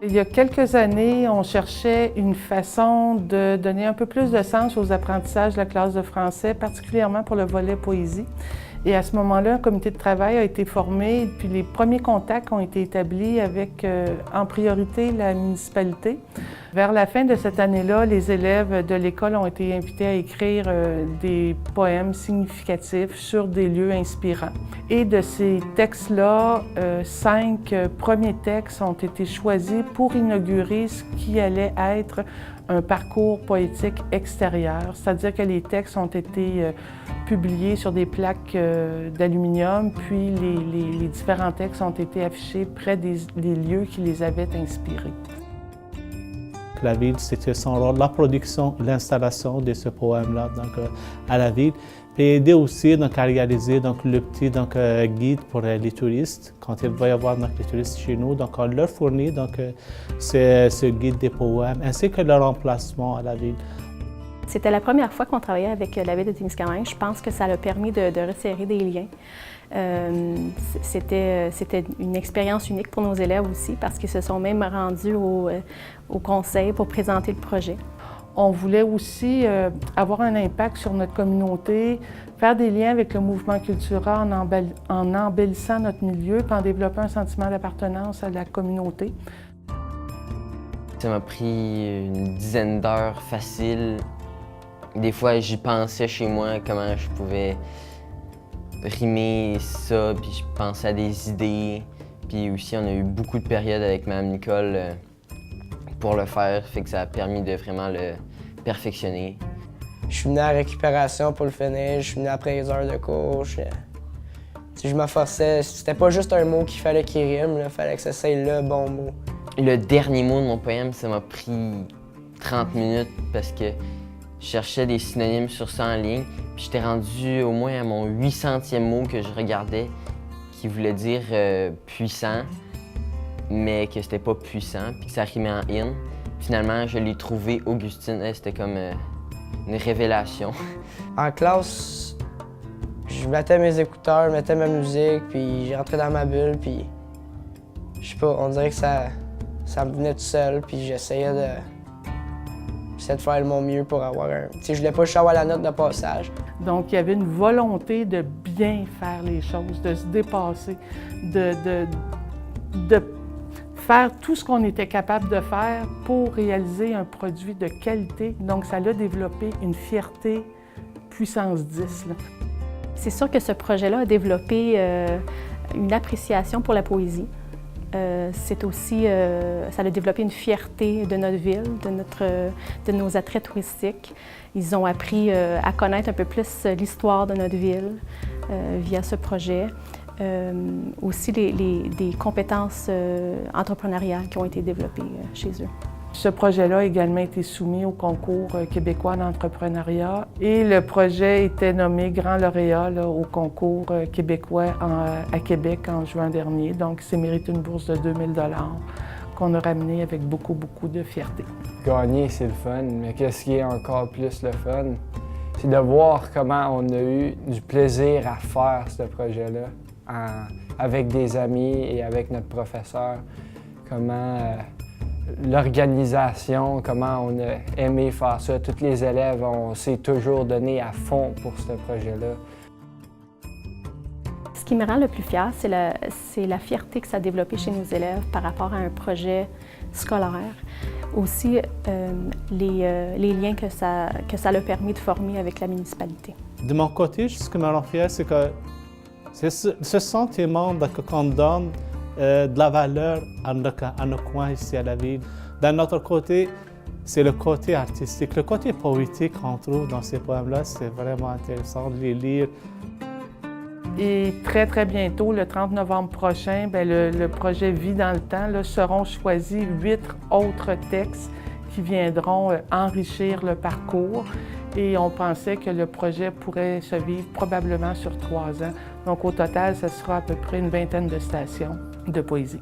Il y a quelques années, on cherchait une façon de donner un peu plus de sens aux apprentissages de la classe de français, particulièrement pour le volet poésie. Et à ce moment-là, un comité de travail a été formé, puis les premiers contacts ont été établis avec, en priorité, la municipalité. Vers la fin de cette année-là, les élèves de l'école ont été invités à écrire des poèmes significatifs sur des lieux inspirants. Et de ces textes-là, 5 premiers textes ont été choisis pour inaugurer ce qui allait être un parcours poétique extérieur, c'est-à-dire que les textes ont été publiés sur des plaques d'aluminium, puis les différents textes ont été affichés près des lieux qui les avaient inspirés. La ville, c'était son rôle, la production, l'installation de ce poème-là à la ville, et aider aussi à réaliser le petit guide pour les touristes. Quand il va y avoir les touristes chez nous, on leur fournit ce guide des poèmes, ainsi que leur emplacement à la ville. C'était la première fois qu'on travaillait avec la ville de Témiscamingue. Je pense que ça a permis de resserrer des liens. C'était une expérience unique pour nos élèves aussi, parce qu'ils se sont même rendus au conseil pour présenter le projet. On voulait aussi avoir un impact sur notre communauté, faire des liens avec le mouvement culturel en embellissant notre milieu, puis en développant un sentiment d'appartenance à la communauté. Ça m'a pris une dizaine d'heures facile. Des fois, j'y pensais chez moi, comment je pouvais rimer ça, puis je pensais à des idées. Puis aussi, on a eu beaucoup de périodes avec Mme Nicole pour le faire, fait que ça a permis de vraiment le perfectionner. Je suis venu à la récupération pour le finir, je suis venu après les heures de cours. Je m'efforçais, c'était pas juste un mot qu'il fallait qu'il rime, il fallait que ça soit le bon mot. Le dernier mot de mon poème, ça m'a pris 30 minutes parce que je cherchais des synonymes sur ça en ligne, puis j'étais rendu au moins à mon 800e mot que je regardais, qui voulait dire puissant, mais que c'était pas puissant, puis que ça rimait en in. Finalement, je l'ai trouvé, Augustine, c'était comme une révélation. En classe, je mettais mes écouteurs, je mettais ma musique, puis j'ai rentré dans ma bulle, puis je sais pas, on dirait que ça me venait tout seul, puis j'essayais de faire mon mieux pour avoir un... je voulais pas juste avoir la note de passage. Donc, il y avait une volonté de bien faire les choses, de se dépasser, de faire tout ce qu'on était capable de faire pour réaliser un produit de qualité. Donc, ça a développé une fierté puissance 10. C'est sûr que ce projet-là a développé une appréciation pour la poésie. C'est aussi, ça a développé une fierté de notre ville, de nos attraits touristiques. Ils ont appris à connaître un peu plus l'histoire de notre ville via ce projet. Aussi des compétences entrepreneuriales qui ont été développées chez eux. Ce projet-là a également été soumis au concours québécois d'entrepreneuriat et le projet était nommé grand lauréat au concours québécois à Québec en juin dernier. Donc, il s'est mérité une bourse de 2000 $ qu'on a ramené avec beaucoup de fierté. Gagner, c'est le fun, mais qu'est-ce qui est encore plus le fun? C'est de voir comment on a eu du plaisir à faire ce projet-là avec des amis et avec notre professeur. Comment l'organisation, comment on a aimé faire ça. Tous les élèves, on s'est toujours donné à fond pour ce projet-là. Ce qui me rend le plus fière, c'est la fierté que ça a développé chez nos élèves par rapport à un projet scolaire. Aussi, les liens que ça a permis de former avec la municipalité. De mon côté, ce qui me rend fier, c'est que c'est ce sentiment qu'on donne de la valeur à nos coins ici à la ville. D'un autre côté, c'est le côté artistique, le côté poétique qu'on trouve dans ces poèmes-là. C'est vraiment intéressant de les lire. Et très bientôt, le 30 novembre prochain, le projet Vie dans le temps, seront choisis 8 autres textes qui viendront enrichir le parcours. Et on pensait que le projet pourrait se vivre probablement sur 3 ans. Donc au total, ce sera à peu près une vingtaine de stations de poésie.